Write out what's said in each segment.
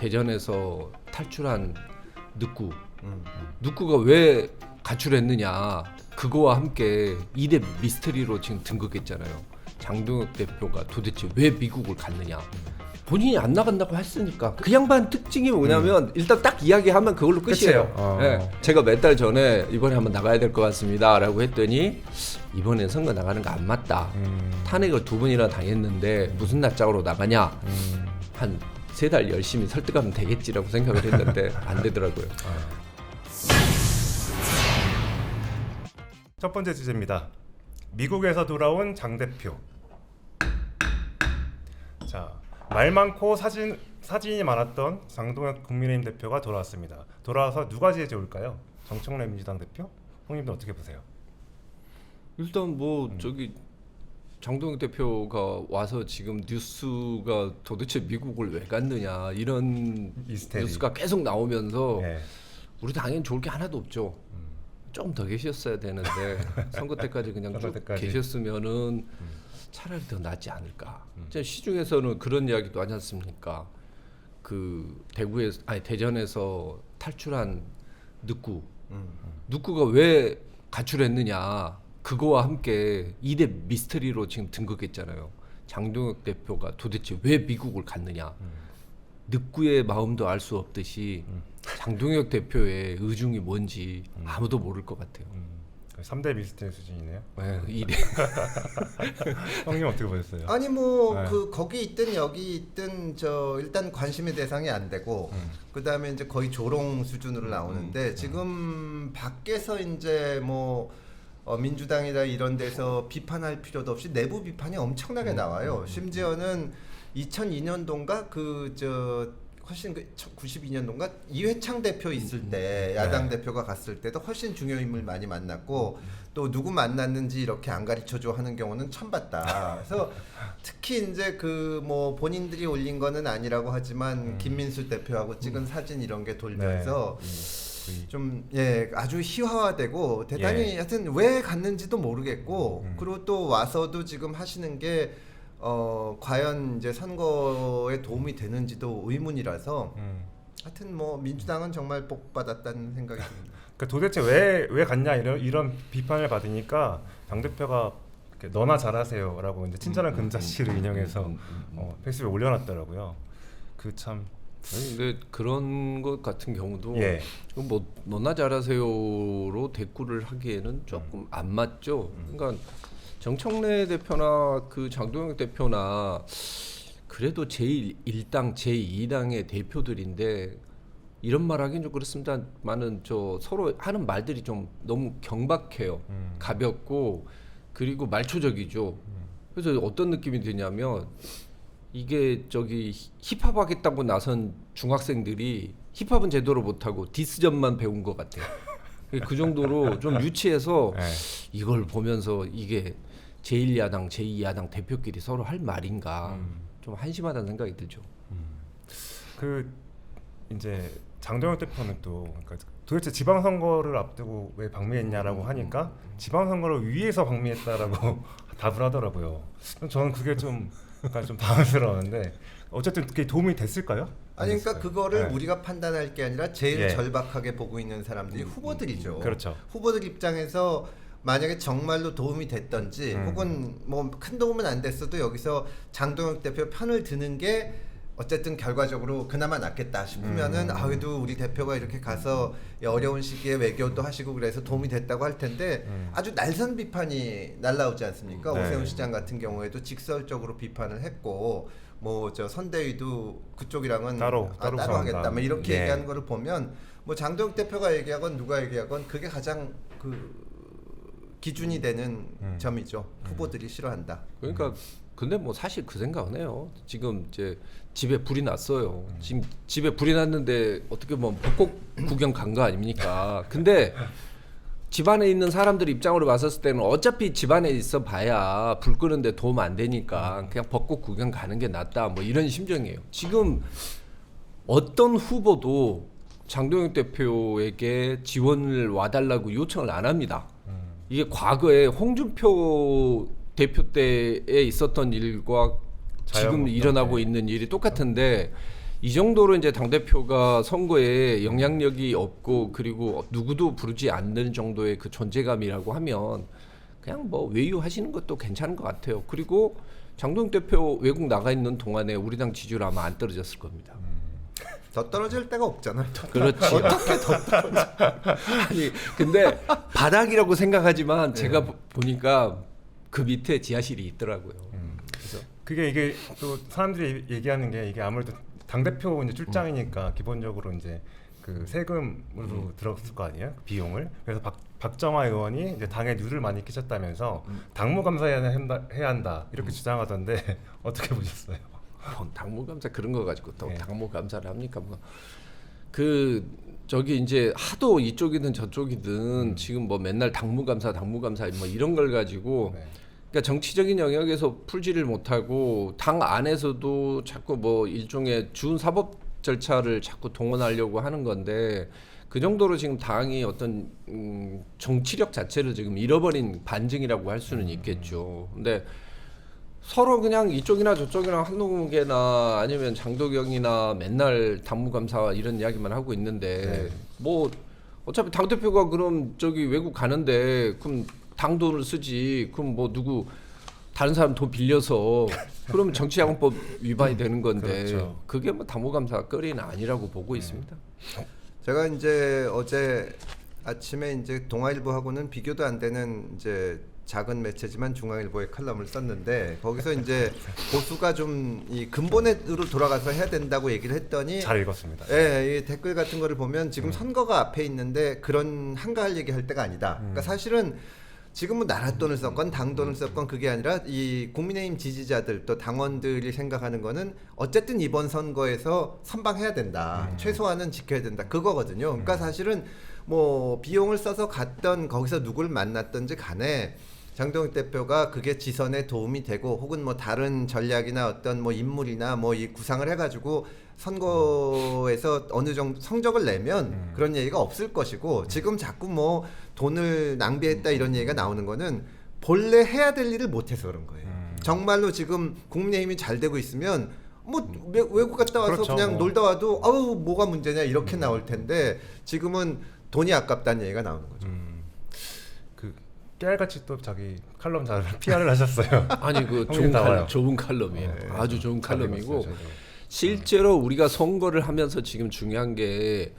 대전에서 탈출한 늑구가 왜 가출했느냐, 그거와 함께 2대 미스터리로 지금 등극했잖아요. 장동혁 대표가 도대체 왜 미국을 갔느냐. 본인이 안 나간다고 했으니까. 그 양반 특징이 뭐냐면 일단 딱 이야기하면 그걸로 끝이에요. 네. 제가 몇 달 전에 이번에 한번 나가야 될 것 같습니다 라고 했더니 이번엔 선거 나가는 거 안 맞다. 탄핵을 2번이나 당했는데 무슨 낯짝으로 나가냐. 한 3달 열심히 설득하면 되겠지라고 생각을 했는데 안 되더라고요. 첫 번째 주제입니다. 미국에서 돌아온 장 대표. 자, 말 많고 사진이 많았던 장동혁 국민의힘 대표가 돌아왔습니다. 돌아와서 누가 제일 좋을까요? 정청래 민주당 대표? 형님도 어떻게 보세요? 일단 뭐 저기 장동혁 대표가 와서 지금 뉴스가 도대체 미국을 왜 갔느냐 이런 미스테리. 뉴스가 계속 나오면서 네. 우리 당연히 좋을 게 하나도 없죠. 조금 더 계셨어야 되는데 선거 때까지 그냥 선거 쭉 때까지. 계셨으면은 차라리 더 낫지 않을까. 시중에서는 그런 이야기도 하지 않습니까? 그 대전에서 탈출한 늑구가 왜 가출했느냐, 그거와 함께 2대 미스터리로 지금 등극했잖아요. 장동혁 대표가 도대체 왜 미국을 갔느냐. 늑구의 마음도 알 수 없듯이 장동혁 대표의 의중이 뭔지 아무도 모를 것 같아요. 3대 미스터리 수준이네요. 네, 형님 어떻게 보셨어요? 아니 뭐 네. 그 거기 있든 여기 있든 저 일단 관심의 대상이 안 되고 그다음에 이제 거의 조롱 수준으로 나오는데 지금 밖에서 이제 뭐 민주당이나 이런 데서 비판할 필요도 없이 내부 비판이 엄청나게 나와요. 심지어는 2002년도인가 훨씬 92년도인가 이회창 대표 있을 때 야당 대표가 갔을 때도 훨씬 중요 인물 많이 만났고 또 누구 만났는지 이렇게 안 가르쳐줘 하는 경우는 처음 봤다. 그래서 특히 이제 그 뭐 본인들이 올린 거는 아니라고 하지만 김민수 대표하고 찍은 사진 이런 게 돌면서 좀 아주 희화화되고 대단히 하여튼 왜 갔는지도 모르겠고 그리고 또 와서도 지금 하시는 게 과연 이제 선거에 도움이 되는지도 의문이라서 하여튼 뭐 민주당은 정말 복 받았다는 생각이 듭니다. 그러니까 도대체 왜 갔냐 이런 비판을 받으니까 당 대표가 너나 잘하세요라고 이제 친절한 근자씨를 인용해서 페이스북에 올려놨더라고요. 그 참. 아니, 근데 그런 것 같은 경우도 뭐 너나 잘하세요로 대꾸를 하기에는 조금 안 맞죠. 그러니까 정청래 대표나 그 장동혁 대표나 그래도 제1당, 제2당의 대표들인데 이런 말 하긴 좀 그렇습니다만은 저 서로 하는 말들이 좀 너무 경박해요. 가볍고 그리고 말초적이죠. 그래서 어떤 느낌이 드냐면 이게 저기 힙합 하겠다고 나선 중학생들이 힙합은 제대로 못하고 디스전만 배운 것 같아요. 그 정도로 좀 유치해서 이걸 보면서 이게 제1야당, 제2야당 대표끼리 서로 할 말인가 좀 한심하다는 생각이 들죠. 그 이제 장동혁 대표는 또 그러니까 도대체 지방선거를 앞두고 왜 방미했냐라고 하니까 지방선거를 위해서 방미했다라고 답을 하더라고요. 저는 그게 좀 약간 좀 당황스러웠는데 어쨌든 그게 도움이 됐을까요? 아니 그러니까 그거를 우리가 판단할 게 아니라 제일 절박하게 보고 있는 사람들이 후보들이죠. 그렇죠. 후보들 입장에서 만약에 정말로 도움이 됐던지 혹은 뭐 큰 도움은 안 됐어도 여기서 장동혁 대표 편을 드는 게 어쨌든 결과적으로 그나마 낫겠다 싶으면은 그래도 우리 대표가 이렇게 가서 어려운 시기에 외교도 하시고 그래서 도움이 됐다고 할 텐데 아주 날선 비판이 날라오지 않습니까? 오세훈 시장 같은 경우에도 직설적으로 비판을 했고 뭐 저 선대위도 그쪽이랑은 따로 하겠다 뭐 이렇게 얘기하는 거를 보면 뭐 장동혁 대표가 얘기하건 누가 얘기하건 그게 가장 그 기준이 되는 점이죠. 후보들이 싫어한다. 그러니까 근데 뭐 사실 그 생각은 해요. 지금 이제 집에 불이 났어요. 지금 집에 불이 났는데 어떻게 보면 벚꽃 구경 간 거 아닙니까? 근데 집안에 있는 사람들 입장으로 봤었을 때는 어차피 집안에 있어 봐야 불 끄는데 도움 안 되니까 그냥 벚꽃 구경 가는 게 낫다 뭐 이런 심정이에요. 지금 어떤 후보도 장동혁 대표에게 지원을 와달라고 요청을 안 합니다. 이게 과거에 홍준표 대표 때에 있었던 일과 지금 일어나고 있는 일이 똑같은데 이 정도로 이제 당 대표가 선거에 영향력이 없고 그리고 누구도 부르지 않는 정도의 그 존재감이라고 하면 그냥 뭐 외유하시는 것도 괜찮은 것 같아요. 그리고 장동혁 대표 외국 나가 있는 동안에 우리 당 지지율 아마 안 떨어졌을 겁니다. 더 떨어질 데가 없잖아요. 그렇지. 어떻게 더 떨어져? 아니 근데 바닥이라고 생각하지만 제가 보니까 그 밑에 지하실이 있더라고요. 그래서 이게 또 사람들이 얘기하는 게 이게 아무래도 당 대표 이제 출장이니까 기본적으로 이제 그 세금으로 들었을 거 아니에요? 비용을. 그래서 박정화 의원이 이제 당에 누를 많이 끼쳤다면서 당무감사해야 한다 이렇게 주장하던데 어떻게 보셨어요? 당무감사 그런 거 가지고 또 당무감사를 합니까? 뭐 그 저기 이제 하도 이쪽이든 저쪽이든 지금 뭐 맨날 당무감사 뭐 이런 걸 가지고 그러니까 정치적인 영역에서 풀지를 못하고 당 안에서도 자꾸 뭐 일종의 준사법 절차를 자꾸 동원하려고 하는 건데 그 정도로 지금 당이 어떤 정치력 자체를 지금 잃어버린 반증이라고 할 수는 있겠죠. 근데 서로 그냥 이쪽이나 저쪽이나 한동훈계나 아니면 장도경이나 맨날 당무감사 이런 이야기만 하고 있는데 뭐 어차피 당 대표가 그럼 저기 외국 가는데 그럼 당 돈을 쓰지 그럼 뭐 누구 다른 사람 돈 빌려서 그러면 정치자금법 위반이 되는 건데 그렇죠. 그게 뭐 당무감사 거리는 아니라고 보고 있습니다. 제가 이제 어제 아침에 이제 동아일보하고는 비교도 안 되는 이제 작은 매체지만 중앙일보에 칼럼을 썼는데 거기서 이제 보수가 좀 이 근본으로 돌아가서 해야 된다고 얘기를 했더니 잘 읽었습니다. 예, 이 댓글 같은 거를 보면 지금 선거가 앞에 있는데 그런 한가할 얘기할 때가 아니다. 그러니까 사실은 지금은 나라 돈을 썼건 당 돈을 썼건 그게 아니라 이 국민의힘 지지자들 또 당원들이 생각하는 거는 어쨌든 이번 선거에서 선방해야 된다. 최소한은 지켜야 된다. 그거거든요. 그러니까 사실은 뭐 비용을 써서 갔던 거기서 누굴 만났던지 간에 장동혁 대표가 그게 지선에 도움이 되고 혹은 뭐 다른 전략이나 어떤 뭐 인물이나 뭐 이 구상을 해가지고 선거에서 어느 정도 성적을 내면 그런 얘기가 없을 것이고 지금 자꾸 뭐 돈을 낭비했다 이런 얘기가 나오는 거는 본래 해야 될 일을 못해서 그런 거예요. 정말로 지금 국민의힘이 잘 되고 있으면 뭐 외국 갔다 와서 그렇죠, 그냥 뭐. 놀다 와도 아우 뭐가 문제냐 이렇게 나올 텐데 지금은 돈이 아깝다는 얘기가 나오는 거죠. 그 깨알같이 또 자기 칼럼 잘 PR을 하셨어요. 아니 그 형님 나와요. 좋은 칼럼이에요. 네. 아주 좋은 잘 칼럼이고 읽었어요, 저도. 실제로 우리가 선거를 하면서 지금 중요한 게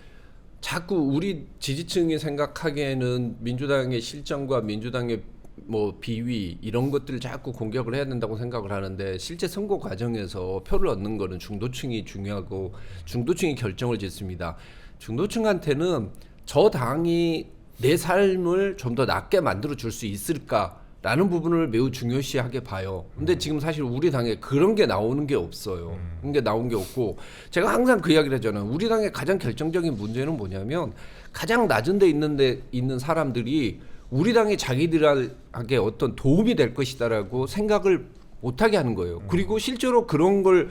자꾸 우리 지지층이 생각하기에는 민주당의 실정과 민주당의 뭐 비위 이런 것들을 자꾸 공격을 해야 된다고 생각을 하는데 실제 선거 과정에서 표를 얻는 거는 중도층이 중요하고 중도층이 결정을 짓습니다. 중도층한테는 저 당이 내 삶을 좀 더 낫게 만들어 줄 수 있을까라는 부분을 매우 중요시하게 봐요. 근데 지금 사실 우리 당에 그런 게 나오는 게 없어요. 그런 게 나온 게 없고 제가 항상 그 이야기를 하잖아요. 우리 당의 가장 결정적인 문제는 뭐냐면 가장 낮은 데 있는 사람들이 우리 당이 자기들에게 어떤 도움이 될 것이다라고 생각을 못하게 하는 거예요. 그리고 실제로 그런 걸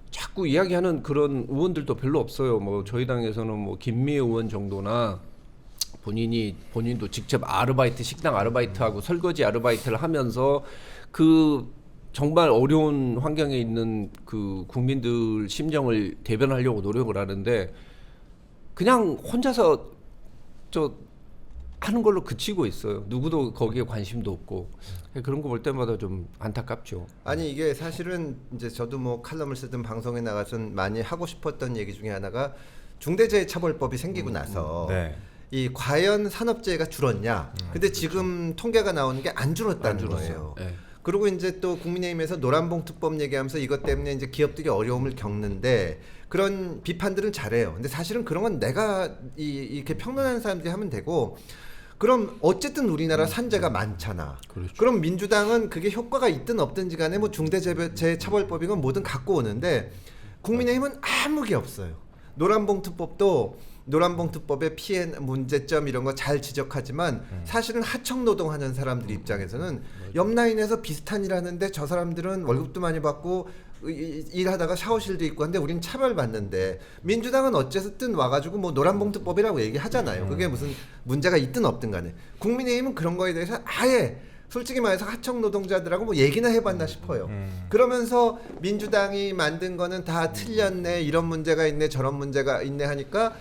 자꾸 이야기하는 그런 의원들도 별로 없어요. 뭐 저희 당에서는 뭐 김미애 의원 정도나 본인도 직접 아르바이트 식당 아르바이트하고 설거지 아르바이트를 하면서 그 정말 어려운 환경에 있는 그 국민들 심정을 대변하려고 노력을 하는데 그냥 혼자서 저 하는 걸로 그치고 있어요. 누구도 거기에 관심도 없고 그런 거 볼 때마다 좀 안타깝죠. 아니 이게 사실은 이제 저도 뭐 칼럼을 쓰든 방송에 나가서 많이 하고 싶었던 얘기 중에 하나가 중대재해처벌법이 생기고 나서 네. 이 과연 산업재해가 줄었냐? 근데 지금 통계가 나오는 게 안 줄었다는 거예요. 네. 그리고 이제 또 국민의힘에서 노란봉투법 얘기하면서 이것 때문에 이제 기업들이 어려움을 겪는데 그런 비판들은 잘해요. 근데 사실은 그런 건 내가 이렇게 평론하는 사람들이 하면 되고 그럼 어쨌든 우리나라 산재가 많잖아. 그렇죠. 그럼 민주당은 그게 효과가 있든 없든지 간에 뭐 중대재해처벌법이건 뭐든 갖고 오는데 국민의힘은 아무 게 없어요. 노란봉투법의 피해 문제점 이런 거 잘 지적하지만 사실은 하청 노동하는 사람들 입장에서는 옆 라인에서 비슷한 일 하는데 저 사람들은 월급도 많이 받고 일하다가 샤워실도 있고 한데 우린 차별받는데 민주당은 어쨌든 와가지고 뭐 노란봉투법이라고 얘기하잖아요. 그게 무슨 문제가 있든 없든 간에 국민의힘은 그런 거에 대해서 아예 솔직히 말해서 하청 노동자들하고 뭐 얘기나 해봤나 싶어요. 그러면서 민주당이 만든 거는 다 틀렸네, 이런 문제가 있네, 저런 문제가 있네 하니까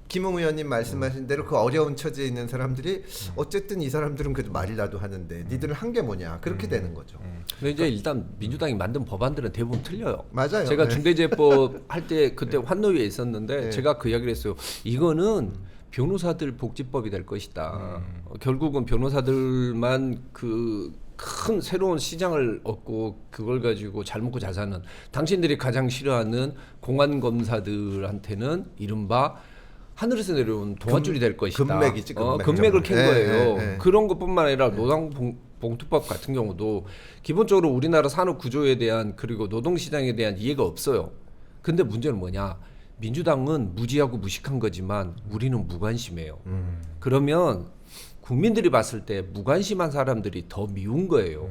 김웅 의원님 말씀하신 대로 그 어려운 처지에 있는 사람들이 어쨌든 이 사람들은 그래도 말이라도 하는데 니들은 한 게 뭐냐, 그렇게 되는 거죠. 근데 이제 일단 민주당이 만든 법안들은 대부분 틀려요. 맞아요. 제가 네. 중대재해법 할 때 그때 환노위에 있었는데 네. 제가 그 이야기를 했어요. 이거는 변호사들 복지법이 될 것이다. 결국은 변호사들만 그 큰 새로운 시장을 얻고 그걸 가지고 잘 먹고 잘 사는, 당신들이 가장 싫어하는 공안 검사들한테는 이른바 하늘에서 내려온 동아줄이 될 것이다. 금맥이지, 금맥. 금맥을 캔 네, 거예요. 네, 네. 그런 것뿐만 아니라 노동봉투법 같은 경우도 기본적으로 우리나라 산업 구조에 대한, 그리고 노동시장에 대한 이해가 없어요. 근데 문제는 뭐냐? 민주당은 무지하고 무식한 거지만 우리는 무관심해요. 그러면 국민들이 봤을 때 무관심한 사람들이 더 미운 거예요.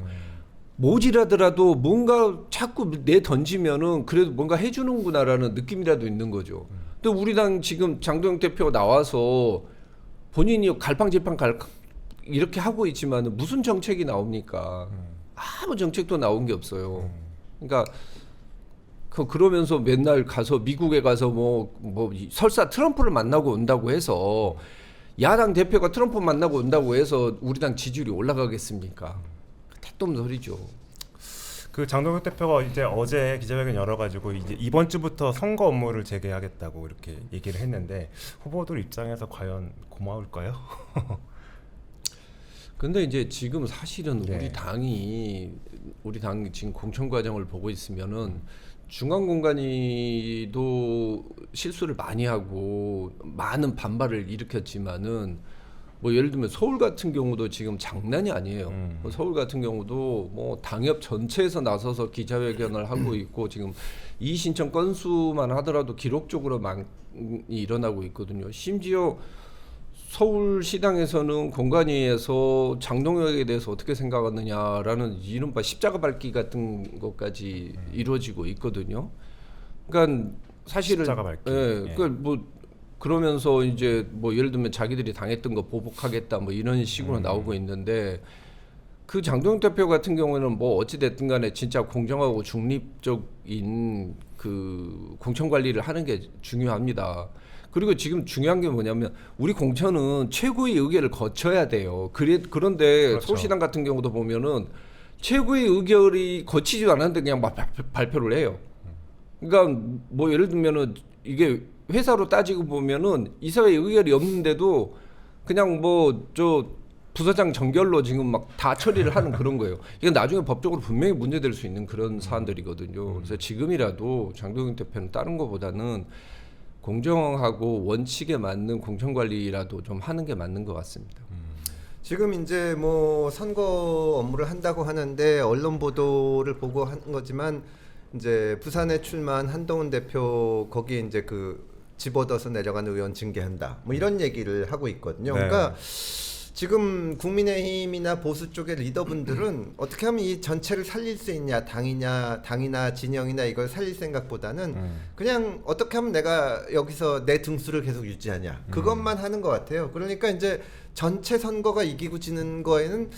모질하더라도 뭔가 자꾸 내 던지면은 그래도 뭔가 해주는구나라는 느낌이라도 있는 거죠. 근데 우리 당 지금 장동영 대표 나와서 본인이 갈팡질팡 이렇게 하고 있지만 무슨 정책이 나옵니까? 아무 정책도 나온 게 없어요. 그러니까 그러면서 맨날 가서 미국에 가서 뭐 설사 트럼프를 만나고 온다고 해서, 야당 대표가 트럼프 만나고 온다고 해서 우리 당 지지율이 올라가겠습니까? 택도 없는 소리죠. 그 장동혁 대표가 이제 어제 기자회견 열어가지고 이제 이번 주부터 선거 업무를 재개하겠다고 이렇게 얘기를 했는데, 후보들 입장에서 과연 고마울까요? 근데 이제 지금 사실은 네. 우리 당이 지금 공천 과정을 보고 있으면은 중앙공관위도 실수를 많이 하고 많은 반발을 일으켰지만은, 뭐 예를 들면 서울 같은 경우도 지금 장난이 아니에요. 뭐 서울 같은 경우도 뭐 당협 전체에서 나서서 기자회견을 하고 있고, 지금 이의 신청 건수만 하더라도 기록적으로 많이 일어나고 있거든요. 심지어 서울시당에서는 공관위에서 장동혁에 대해서 어떻게 생각하느냐라는 이른바 십자가 밟기 같은 것까지 이루어지고 있거든요. 그러니까 사실은 십자가 밟기. 그러니까 뭐 그러면서 이제 뭐 예를 들면 자기들이 당했던 거 보복하겠다 뭐 이런 식으로 나오고 있는데, 그 장동혁 대표 같은 경우는 뭐 어찌 됐든 간에 진짜 공정하고 중립적인 그 공천 관리를 하는 게 중요합니다. 그리고 지금 중요한 게 뭐냐면 우리 공천은 최고의 의결을 거쳐야 돼요. 그런데 그렇죠. 서울시당 같은 경우도 보면은 최고의 의결이 거치지 않았는데 그냥 막 발표를 해요. 그러니까 뭐 예를 들면은 이게 회사로 따지고 보면은 이사회 의결이 없는데도 그냥 뭐 저 부서장 정결로 지금 막 다 처리를 하는 그런 거예요. 이건 나중에 법적으로 분명히 문제될 수 있는 그런 사안들이거든요. 그래서 지금이라도 장동영 대표는 다른 것보다는 공정하고 원칙에 맞는 공천 관리라도 좀 하는 게 맞는 것 같습니다. 지금 이제 뭐 선거 업무를 한다고 하는데 언론 보도를 보고 한 거지만, 이제 부산에 출마한 한동훈 대표 거기에 이제 그 집어넣어서 내려간 의원 징계한다, 뭐 이런 얘기를 하고 있거든요. 네. 그러니까 지금 국민의힘이나 보수 쪽의 리더분들은 어떻게 하면 이 전체를 살릴 수 있냐, 당이나 진영이나 이걸 살릴 생각보다는 그냥 어떻게 하면 내가 여기서 내 등수를 계속 유지하냐, 그것만 하는 것 같아요. 그러니까 이제 전체 선거가 이기고 지는 거에는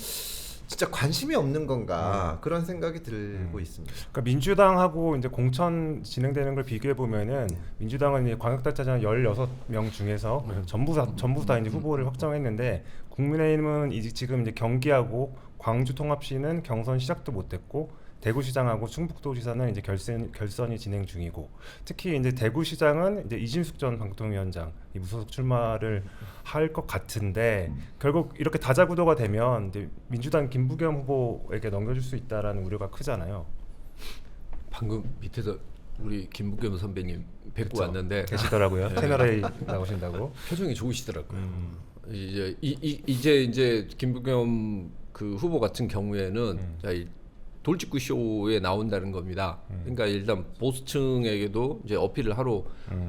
진짜 관심이 없는 건가, 그런 생각이 들고 있습니다. 그러니까 민주당하고 이제 공천 진행되는 걸 비교해 보면은, 민주당은 이제 광역단체장 16명 중에서 전부 다 이제 후보를 확정했는데, 국민의힘은 지금 이제 경기하고 광주 통합시는 경선 시작도 못했고, 대구시장하고 충북도지사는 이제 결선이 진행 중이고, 특히 이제 대구시장은 이제 이진숙 전 방통위원장 이 무소속 출마를 할 것 같은데, 결국 이렇게 다자구도가 되면 이제 민주당 김부겸 후보에게 넘겨줄 수 있다라는 우려가 크잖아요. 방금 밑에서 우리 김부겸 선배님 뵙고 그쵸. 왔는데 계시더라고요. 채널A 나오신다고. 표정이 좋으시더라고요. 이제 김부겸 그 후보 같은 경우에는 자, 이 돌직구 쇼에 나온다는 겁니다. 그러니까 일단 보수층에게도 이제 어필을 하러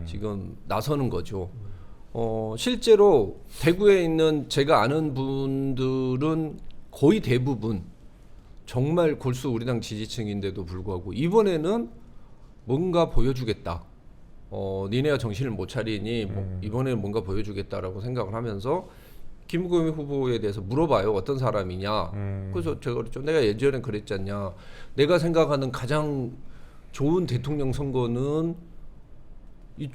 지금 나서는 거죠. 실제로 대구에 있는 제가 아는 분들은 거의 대부분 정말 골수 우리 당 지지층인데도 불구하고 이번에는 뭔가 보여주겠다. 니네가 정신을 못 차리니 이번에는 뭔가 보여주겠다라고 생각을 하면서 김부겸 후보에 대해서 물어봐요. 어떤 사람이냐. 그래서 제가 그랬죠. 내가 예전에 그랬잖냐. 내가 생각하는 가장 좋은 대통령 선거는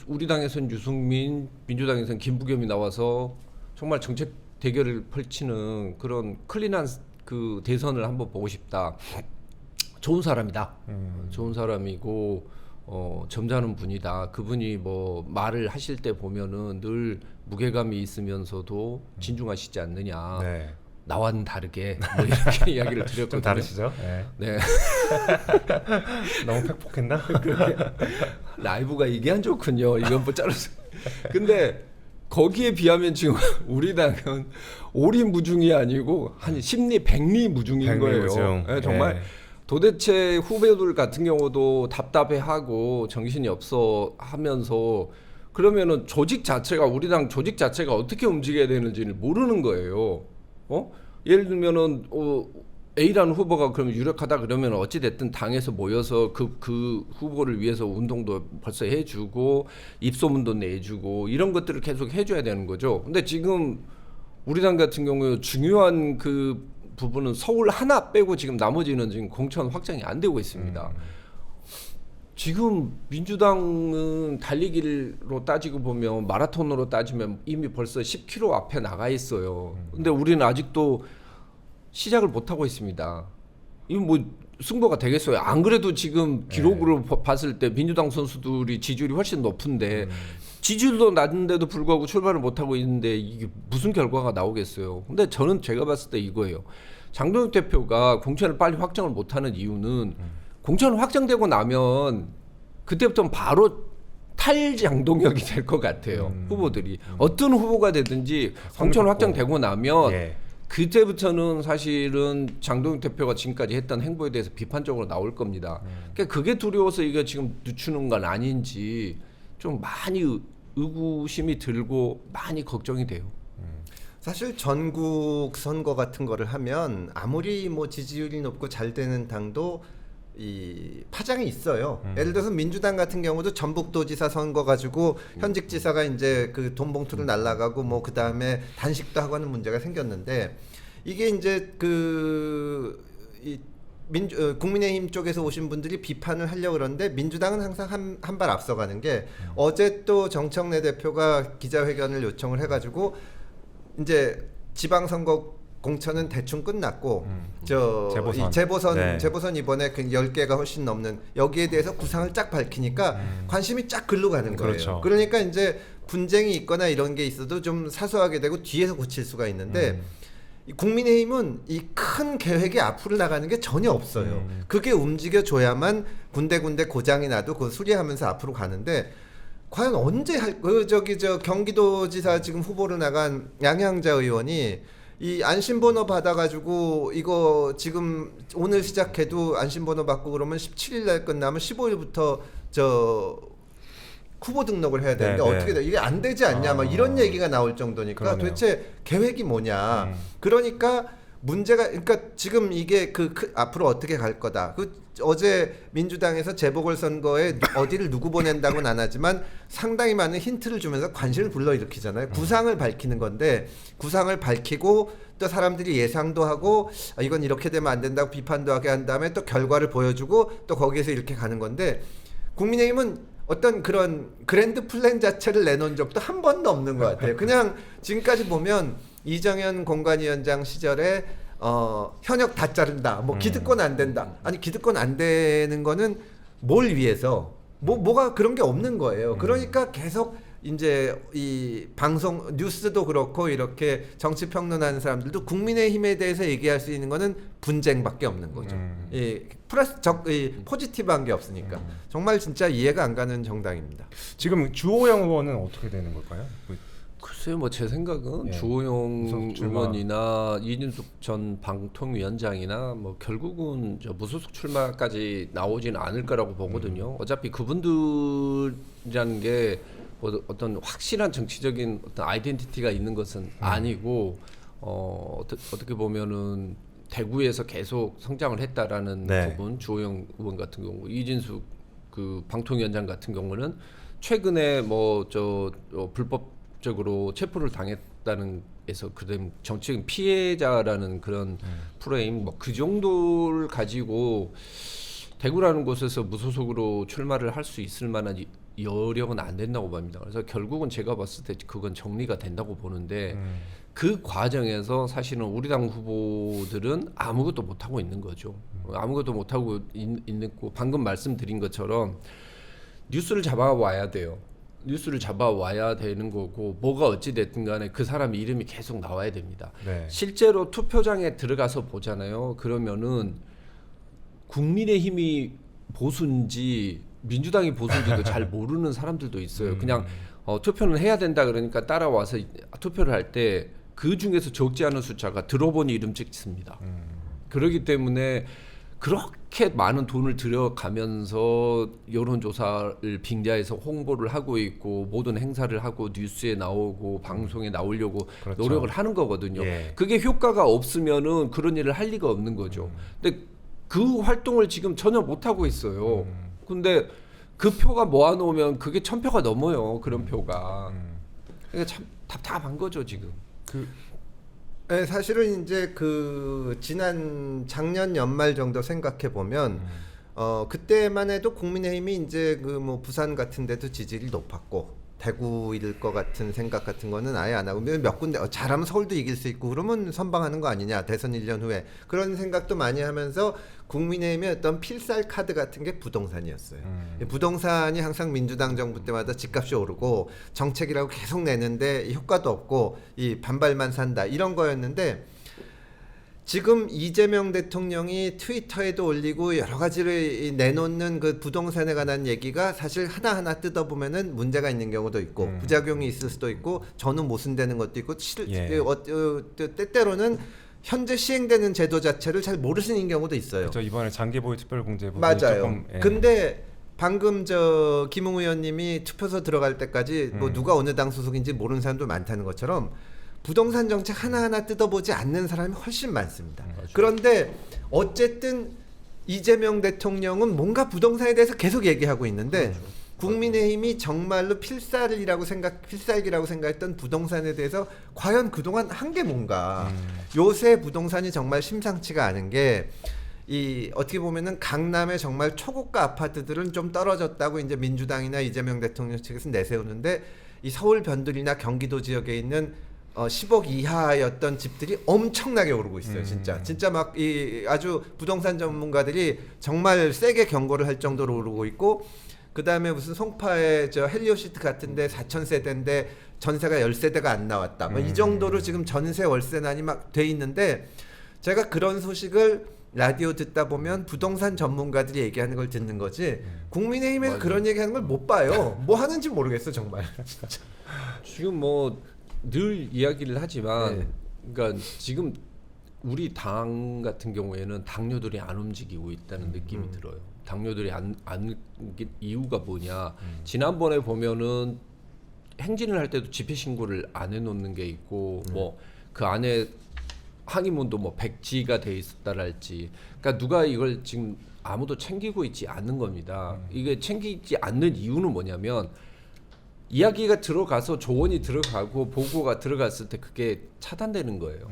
우리 당에서는 유승민, 민주당에서는 김부겸이 나와서 정말 정책 대결을 펼치는 그런 클린한 그 대선을 한번 보고 싶다. 좋은 사람이다. 좋은 사람이고 점잖은 분이다. 그분이 뭐 말을 하실 때 보면은 늘 무게감이 있으면서도 진중하시지 않느냐. 네. 나와는 다르게 뭐 이렇게 이야기를 드렸거든요. 좀 다르시죠? 네. 너무 팩폭했나? 라이브가 이게 안 좋군요. 이건 뭐 잘라서. 근데 거기에 비하면 지금 우리 당은 오리무중이 아니고 한 심리 백리무중인 거예요. 백리무중. 네, 정말 예. 도대체 후배들 같은 경우도 답답해하고 정신이 없어 하면서 그러면은 조직 자체가 우리 당 조직 자체가 어떻게 움직여야 되는지를 모르는 거예요. 예를 들면은 A라는 후보가 그러면 유력하다 그러면 어찌 됐든 당에서 모여서 그 후보를 위해서 운동도 벌써 해주고 입소문도 내주고 이런 것들을 계속 해줘야 되는 거죠. 근데 지금 우리 당 같은 경우에 중요한 그 부분은 서울 하나 빼고 지금 나머지는 지금 공천 확정이 안 되고 있습니다. 지금 민주당은 달리기로 따지고 보면 마라톤으로 따지면 이미 벌써 10km 앞에 나가 있어요. 근데 우리는 아직도 시작을 못 하고 있습니다. 이거 뭐 승부가 되겠어요. 안 그래도 지금 기록으로 봤을 때 민주당 선수들이 지지율이 훨씬 높은데 지지율도 낮은데도 불구하고 출발을 못 하고 있는데 이게 무슨 결과가 나오겠어요. 근데 저는 제가 봤을 때 이거예요. 장동혁 대표가 공천을 빨리 확정을 못 하는 이유는 공천 확정되고 나면 그때부터는 바로 탈장동혁이 될 것 같아요. 후보들이 어떤 후보가 되든지 공천 확정되고 나면 그때부터는 사실은 장동혁 대표가 지금까지 했던 행보에 대해서 비판적으로 나올 겁니다. 그러니까 그게 두려워서 이게 지금 늦추는 건 아닌지 좀 많이 의구심이 들고 많이 걱정이 돼요. 사실 전국 선거 같은 거를 하면 아무리 뭐 지지율이 높고 잘 되는 당도 이 파장이 있어요. 예를 들어서 민주당 같은 경우도 전북도지사 선거 가지고 현직 지사가 이제 그 돈 봉투를 날라가고 뭐 그 다음에 단식도 하고 하는 문제가 생겼는데 이게 이제 국민의힘 쪽에서 오신 분들이 비판을 하려고 그러는데 민주당은 항상 한 발 앞서가는 게 어제 또 정청래 대표가 기자회견을 요청을 해가지고 이제 지방선거 공천은 대충 끝났고 재보선 이번에 그 10개가 훨씬 넘는 여기에 대해서 구상을 쫙 밝히니까 관심이 쫙 글로 가는 거예요. 그렇죠. 그러니까 이제 분쟁이 있거나 이런 게 있어도 좀 사소하게 되고 뒤에서 고칠 수가 있는데 국민의힘은 이 큰 계획이 앞으로 나가는 게 전혀 없어요. 그게 움직여줘야만 군데군데 고장이 나도 그거 수리하면서 앞으로 가는데 과연 언제 경기도지사 지금 후보로 나간 양향자 의원이 이 안심번호 받아가지고 이거 지금 오늘 시작해도 안심번호 받고 그러면 17일 날 끝나면 15일부터 후보 등록을 해야 되는데 어떻게 돼? 이게 안 되지 않냐? 막 이런 얘기가 나올 정도니까 그러네요. 도대체 계획이 뭐냐? 그러니까 그러니까 지금 이게 앞으로 어떻게 갈 거다. 어제 민주당에서 재보궐선거에 어디를 누구 보낸다고는 안 하지만 상당히 많은 힌트를 주면서 관심을 불러일으키잖아요. 구상을 밝히는 건데 구상을 밝히고 또 사람들이 예상도 하고 이건 이렇게 되면 안 된다고 비판도 하게 한 다음에 또 결과를 보여주고 또 거기에서 이렇게 가는 건데 국민의힘은 어떤 그런 그랜드 플랜 자체를 내놓은 적도 한 번도 없는 것 같아요. 그냥 지금까지 보면 이정현 공관위원장 시절에 현역 다 자른다. 뭐 기득권 안 된다. 아니 기득권 안 되는 거는 뭘 위해서? 뭐가 그런 게 없는 거예요. 그러니까 계속 이제 이 방송 뉴스도 그렇고 이렇게 정치 평론하는 사람들도 국민의힘에 대해서 얘기할 수 있는 거는 분쟁밖에 없는 거죠. 포지티브한 게 없으니까 정말 진짜 이해가 안 가는 정당입니다. 지금 주호영 의원은 어떻게 되는 걸까요? 글쎄요, 뭐 제 생각은 주호영 의원이나 이준석 전 방통위원장이나 뭐 결국은 무소속 출마까지 나오지는 않을 거라고 보거든요. 어차피 그분들이라는 게 뭐 어떤 확실한 정치적인 어떤 아이덴티티가 있는 것은 아니고 어떻게 보면은 대구에서 계속 성장을 했다라는 부분, 주호영 의원 같은 경우, 이진숙 그 방통위원장 같은 경우는 최근에 불법적으로 체포를 받았다는 에서 그다음 정치적인 피해자라는 그런 프레임 뭐 그 정도를 가지고 대구라는 곳에서 무소속으로 출마를 할 수 있을 만한 여력은 안 된다고 봅니다. 그래서 결국은 제가 봤을 때 그건 정리가 된다고 보는데 그 과정에서 사실은 우리 당 후보들은 아무것도 못 하고 있는 거죠. 아무것도 못 하고 있는 거 방금 말씀드린 것처럼 뉴스를 잡아와야 돼요. 뉴스를 잡아와야 되는 거고 뭐가 어찌 됐든 간에 그 사람 이름이 계속 나와야 됩니다. 네. 실제로 투표장에 들어가서 보잖아요. 그러면은 국민의힘이 보수인지 민주당이 보수인지도 잘 모르는 사람들도 있어요. 그냥 투표는 해야 된다 그러니까 따라와서 투표를 할 때 그 중에서 적지 않은 숫자가 들어보니 이름 찍습니다. 그렇기 때문에 그렇게 많은 돈을 들여가면서 여론조사를 빙자해서 홍보를 하고 있고 모든 행사를 하고 뉴스에 나오고 방송에 나오려고 그렇죠. 노력을 하는 거거든요. 예. 그게 효과가 없으면은 그런 일을 할 리가 없는 거죠. 근데 그 활동을 지금 전혀 못 하고 있어요. 근데 그 표가 모아놓으면 그게 1000표가 넘어요. 그런 표가. 그러니까 참 답답한 거죠 지금. 네, 사실은 이제 그 지난 작년 연말 정도 생각해 보면 그때만 해도 국민의힘이 이제 그 뭐 부산 같은 데도 지지율이 높았고 대구일 것 같은 생각 같은 거는 아예 안 하고 몇 군데 잘하면 서울도 이길 수 있고 그러면 선방하는 거 아니냐 대선 1년 후에 그런 생각도 많이 하면서 국민의힘의 어떤 필살 카드 같은 게 부동산이었어요. 부동산이 항상 민주당 정부 때마다 집값이 오르고 정책이라고 계속 내는데 효과도 없고 이 반발만 산다 이런 거였는데 지금 이재명 대통령이 트위터에도 올리고 여러 가지를 내놓는 그 부동산에 관한 얘기가 사실 하나하나 뜯어보면은 문제가 있는 경우도 있고 부작용이 있을 수도 있고 저는 모순되는 것도 있고 때때로는 현재 시행되는 제도 자체를 잘 모르시는 경우도 있어요. 그렇죠. 이번에 장기보유 특별공제 부분이 맞아요. 조금, 예. 근데 방금 저 김웅 의원님이 투표소 들어갈 때까지 뭐 누가 어느 당 소속인지 모르는 사람도 많다는 것처럼 부동산 정책 하나하나 뜯어보지 않는 사람이 훨씬 많습니다. 그런데 어쨌든 이재명 대통령은 뭔가 부동산에 대해서 계속 얘기하고 있는데 국민의힘이 정말로 필살기라고 생각했던 부동산에 대해서 과연 그동안 한 게 뭔가 요새 부동산이 정말 심상치가 않은 게 이 어떻게 보면은 강남의 정말 초고가 아파트들은 좀 떨어졌다고 이제 민주당이나 이재명 대통령 측에서 내세우는데 이 서울 변두리나 경기도 지역에 있는 10억 이하였던 집들이 엄청나게 오르고 있어요. 진짜 막 이 아주 부동산 전문가들이 정말 세게 경고를 할 정도로 오르고 있고 그다음에 무슨 송파의 저 헬리오시티 같은데 4,000세대인데 전세가 10세대가 안 나왔다. 뭐 이 정도로 지금 전세 월세난이 막 돼 있는데 제가 그런 소식을 라디오 듣다 보면 부동산 전문가들이 얘기하는 걸 듣는 거지 국민의힘에서 그런 얘기하는 걸 못 봐요. 뭐 하는지 모르겠어 정말. 지금 뭐 늘 이야기를 하지만 네. 그러니까 지금 우리 당 같은 경우에는 당뇨들이 안 움직이고 있다는 느낌이 들어요. 당뇨들이 안 움직인 이유가 뭐냐? 지난번에 보면은 행진을 할 때도 집회 신고를 안 해놓는 게 있고 뭐 그 안에 항의문도 뭐 백지가 돼 있었다랄지. 그러니까 누가 이걸 지금 아무도 챙기고 있지 않는 겁니다. 이게 챙기지 않는 이유는 뭐냐면 이야기가 들어가서 조언이 들어가고 보고가 들어갔을 때 그게 차단되는 거예요.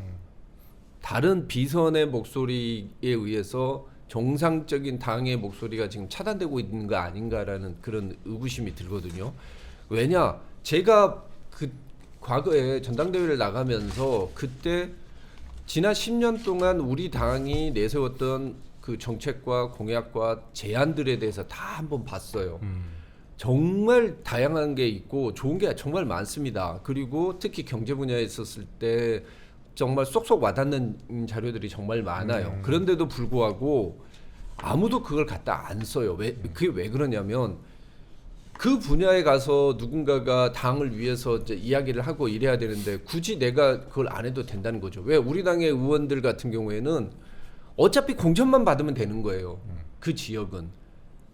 다른 비선의 목소리에 의해서 정상적인 당의 목소리가 지금 차단되고 있는 거 아닌가라는 그런 의구심이 들거든요. 왜냐? 제가 그 과거에 전당대회를 나가면서 그때 지난 10년 동안 우리 당이 내세웠던 그 정책과 공약과 제안들에 대해서 다 한번 봤어요. 정말 다양한 게 있고 좋은 게 정말 많습니다. 그리고 특히 경제 분야에 있었을 때 정말 쏙쏙 와닿는 자료들이 정말 많아요. 그런데도 불구하고 아무도 그걸 갖다 안 써요. 그게 왜 그러냐면 그 분야에 가서 누군가가 당을 위해서 이제 이야기를 하고 이래야 되는데 굳이 내가 그걸 안 해도 된다는 거죠. 왜 우리 당의 의원들 같은 경우에는 어차피 공천만 받으면 되는 거예요. 그 지역은.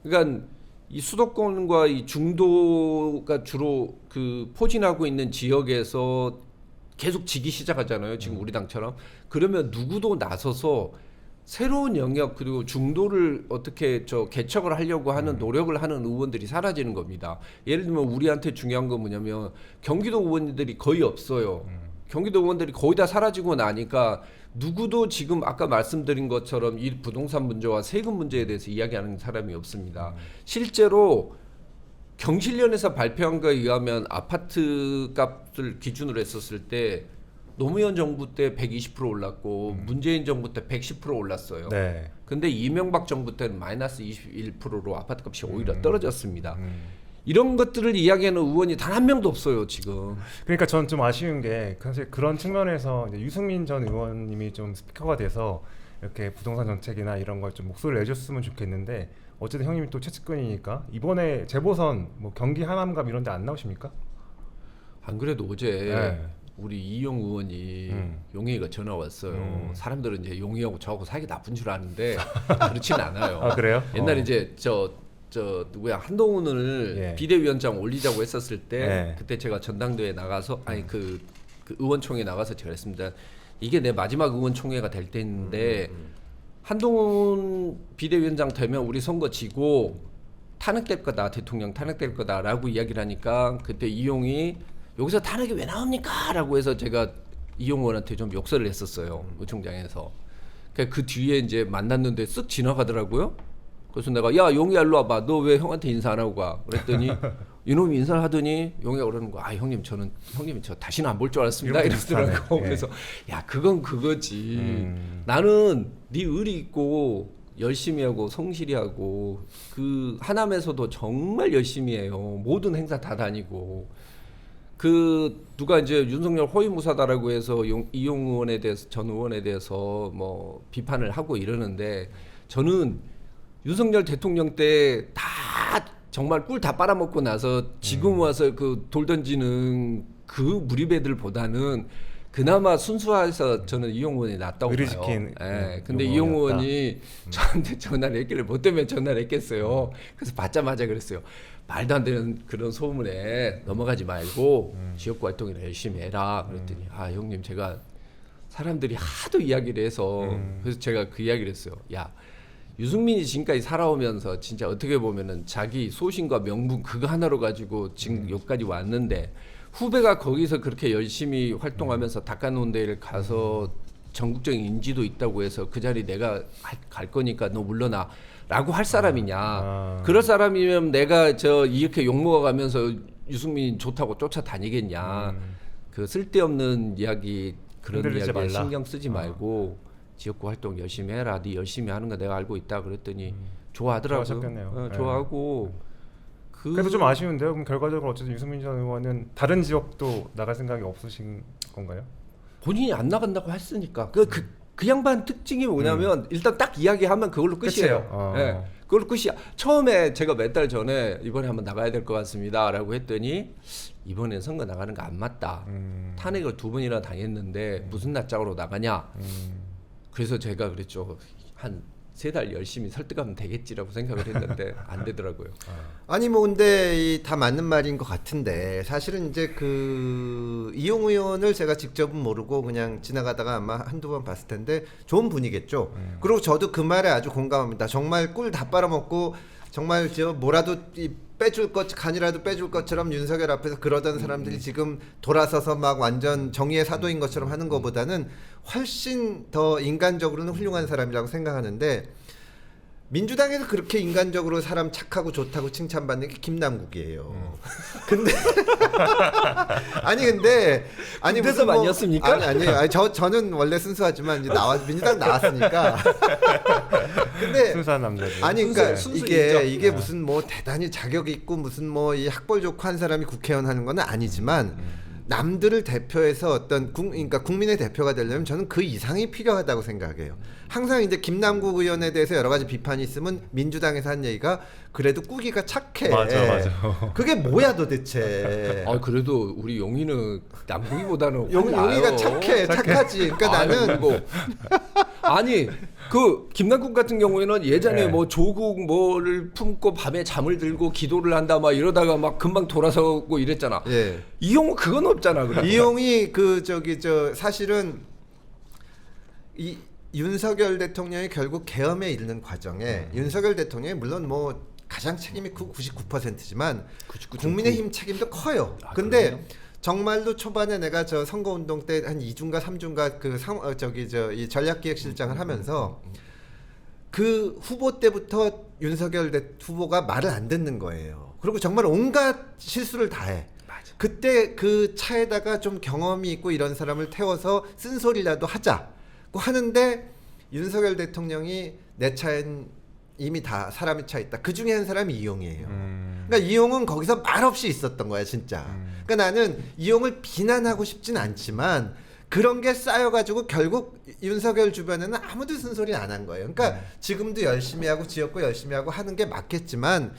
그러니까 이 수도권과 이 중도가 주로 그 포진하고 있는 지역에서 계속 지기 시작하잖아요. 지금 우리 당처럼. 그러면 누구도 나서서 새로운 영역 그리고 중도를 어떻게 개척을 하려고 하는 노력을 하는 의원들이 사라지는 겁니다. 예를 들면 우리한테 중요한 건 뭐냐면 경기도 의원들이 거의 없어요. 경기도 의원들이 거의 다 사라지고 나니까 누구도 지금 아까 말씀드린 것처럼 이 부동산 문제와 세금 문제에 대해서 이야기하는 사람이 없습니다. 실제로 경실련에서 발표한 거에 의하면 아파트 값을 기준으로 했었을 때 노무현 정부 때 120% 올랐고 문재인 정부 때 110% 올랐어요. 네. 근데 이명박 정부 때는 마이너스 21%로 아파트 값이 오히려 떨어졌습니다. 이런 것들을 이야기하는 의원이 단 한 명도 없어요 지금. 그러니까 전 좀 아쉬운 게 사실 그런 측면에서 이제 유승민 전 의원님이 좀 스피커가 돼서 이렇게 부동산 정책이나 이런 걸 좀 목소리를 내줬으면 좋겠는데 어쨌든 형님이 또 최측근이니까 이번에 재보선 뭐 경기 하남갑 이런 데 안 나오십니까? 안 그래도 어제 네. 우리 이용 의원이 용해이가 전화 왔어요. 사람들은 이제 용해하고 저하고 사이가 나쁜 줄 아는데 그렇진 않아요. 아 그래요? 옛날에 이제 저 누구야 한동훈을 예. 비대위원장 올리자고 했었을 때 예. 그때 제가 전당대회에 나가서 아니 그 의원총회 나가서 제가 했습니다. 이게 내 마지막 의원총회가 될 때인데 한동훈 비대위원장 되면 우리 선거 지고 탄핵될 거다, 대통령 탄핵될 거다라고 이야기를 하니까 그때 이용이 여기서 탄핵이 왜 나옵니까? 라고 해서 제가 이용 의원한테 좀 욕설을 했었어요. 의총장에서. 그 뒤에 이제 만났는데 쓱 지나가더라고요. 그래서 내가 야 용이야 일로 와봐. 너 왜 형한테 인사 안 하고 가? 그랬더니 이놈이 인사를 하더니 용이가 그러는 거야. 아 형님 형님이 저 다시는 안 볼 줄 알았습니다. 이러더라고. 예. 그래서 야 그건 그거지. 나는 네 의리 있고 열심히 하고 성실히 하고 그 하남에서도 정말 열심히 해요. 모든 행사 다 다니고. 그 누가 이제 윤석열 호위무사다라고 해서 이용 의원에 대해서 전 의원에 대해서 뭐 비판을 하고 이러는데 저는 윤석열 대통령 때 다 정말 꿀 다 빨아먹고 나서 지금 와서 그 돌 던지는 그 무리배들보다는 그나마 순수해서 저는 이용 의원이 낫다고 의리 봐요. 지킨 예. 근데 의원이었다. 이용 의원이 저한테 전화를 했길래 뭐 때문에 전화를 했겠어요. 그래서 받자마자 그랬어요. 말도 안 되는 그런 소문에 넘어가지 말고 지역구 활동이나 열심히 해라. 그랬더니 아 형님 제가 사람들이 하도 이야기를 해서 그래서 제가 그 이야기를 했어요. 야 유승민이 지금까지 살아오면서 진짜 어떻게 보면은 자기 소신과 명분 그거 하나로 가지고 지금 여기까지 왔는데 후배가 거기서 그렇게 열심히 활동하면서 닦아놓은 데를 가서 전국적인 인지도 있다고 해서 그 자리 내가 갈 거니까 너 물러나 라고 할 사람이냐. 그럴 사람이면 내가 이렇게 욕먹어가면서 유승민 좋다고 쫓아다니겠냐. 그 쓸데없는 이야기 그런 흔들리지 이야기에 말라. 신경 쓰지 말고 지역구 활동 열심히 해라. 네 열심히 하는 거 내가 알고 있다. 그랬더니 좋아하더라고요. 좋아하셨겠네요. 좋아하고 그래도 좀 아쉬운데요. 그럼 결과적으로 어쨌든 유승민 전 의원은 다른 지역도 나갈 생각이 없으신 건가요? 본인이 안 나간다고 했으니까 그 양반 특징이 뭐냐면 일단 딱 이야기하면 그걸로 끝이에요. 네, 그걸로 끝이야. 처음에 제가 몇 달 전에 이번에 한번 나가야 될 것 같습니다라고 했더니 이번엔 선거 나가는 거 안 맞다. 탄핵을 2번이나 당했는데 무슨 낯짝으로 나가냐. 그래서 제가 그랬죠. 한 3달 열심히 설득하면 되겠지라고 생각을 했는데 안 되더라고요. 아니 뭐 근데 다 맞는 말인 것 같은데 사실은 이제 그 이용 의원을 제가 직접은 모르고 그냥 지나가다가 아마 한두 번 봤을 텐데 좋은 분이겠죠. 그리고 저도 그 말에 아주 공감합니다. 정말 꿀 다 빨아먹고 정말 저 뭐라도 빼줄 것 간이라도 빼줄 것처럼 윤석열 앞에서 그러던 사람들이 지금 돌아서서 막 완전 정의의 사도인 것처럼 하는 것보다는 훨씬 더 인간적으로는 훌륭한 사람이라고 생각하는데 민주당에서 그렇게 인간적으로 사람 착하고 좋다고 칭찬받는 게 김남국이에요. 근데 아니 김대섭 무슨 아니었습니까? 아니에요. 저는 원래 순수하지만 이제 민주당 나왔으니까. 근데 순수한 남자들. 아니 그러니까 순수 이게 인정. 무슨 뭐 대단히 자격 있고 무슨 뭐 이 학벌 좋고 한 사람이 국회의원 하는 건 아니지만 남들을 대표해서 어떤 그러니까 국민의 대표가 되려면 저는 그 이상이 필요하다고 생각해요. 항상 이제 김남국 의원에 대해서 여러 가지 비판이 있으면 민주당에서 한 얘기가 그래도 꾸기가 착해. 맞아. 그게 뭐야 도대체. 아 그래도 우리 용이는 남국이보다는 용이가 착하지. 그러니까 나는 뭐 아니 그 김남국 같은 경우에는 예전에 네. 뭐 조국 뭐를 품고 밤에 잠을 들고 기도를 한다 막 이러다가 막 금방 돌아서고 이랬잖아. 예. 이용은 그건 없잖아. 그래. 이용이 사실은 이 윤석열 대통령이 결국 계엄에 이르는 과정에 윤석열 대통령이 물론 뭐 가장 책임이 99%지만 국민의힘 책임도 커요. 근데 정말로 초반에 내가 저 선거운동 때 한 2주인가 3주인가 이 전략기획실장을 하면서 그 후보 때부터 윤석열 후보가 말을 안 듣는 거예요. 그리고 정말 온갖 실수를 다 해. 그때 그 차에다가 좀 경험이 있고 이런 사람을 태워서 쓴소리라도 하자고 하는데 윤석열 대통령이 내 차엔 이미 다 사람이 차 있다. 그 중에 한 사람이 이용이에요. 그러니까 이용은 거기서 말없이 있었던 거야 진짜. 그러니까 나는 이용을 비난하고 싶진 않지만 그런 게 쌓여가지고 결국 윤석열 주변에는 아무도 쓴소리 안 한 거예요. 그러니까 지금도 열심히 하고 지역구 열심히 하고 하는 게 맞겠지만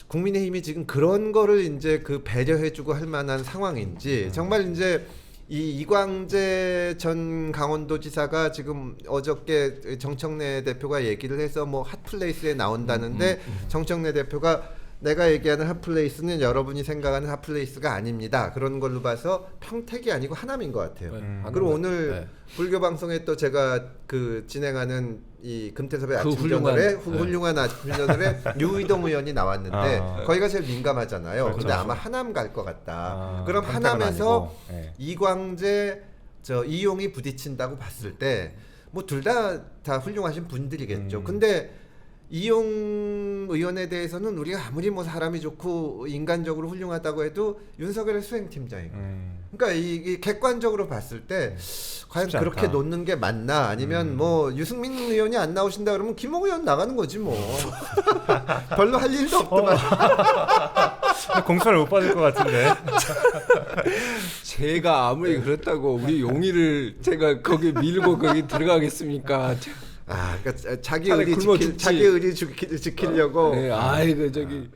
국민의힘이 지금 그런 거를 이제 그 배려해주고 할 만한 상황인지 정말 이제 이 이광재 전 강원도지사가 지금 어저께 정청래 대표가 얘기를 해서 뭐 핫플레이스에 나온다는데 정청래 대표가 내가 얘기하는 핫플레이스는 여러분이 생각하는 핫플레이스가 아닙니다. 그런 걸로 봐서 평택이 아니고 하남인 것 같아요. 그리고 오늘 불교 방송에 또 제가 그 진행하는 이 금태섭의 그 아침 저널에 훌륭한 아침 저널에 유의동 의원이 나왔는데 거기가 제일 민감하잖아요. 그렇죠. 근데 아마 하남 갈 것 같다. 그럼 평택은 하남에서 아니고, 네. 이광재 이용이 부딪힌다고 봤을 때 뭐 둘 다 훌륭하신 분들이겠죠. 근데 이용 의원에 대해서는 우리가 아무리 뭐 사람이 좋고 인간적으로 훌륭하다고 해도 윤석열의 수행팀장이고 그러니까 이 객관적으로 봤을 때 과연 쉽지 그렇게 않다. 놓는 게 맞나 아니면 뭐 유승민 의원이 안 나오신다 그러면 김홍 의원 나가는 거지 뭐 별로 할 일도 없더만. 공천을 못 받을 것 같은데. 제가 아무리 그렇다고 우리 용의를 제가 거기 밀고 거기 들어가겠습니까? 그러니까 자기 차라리 의리 굶어 죽지. 자기 의리 지키려고. 네, 아이고 저기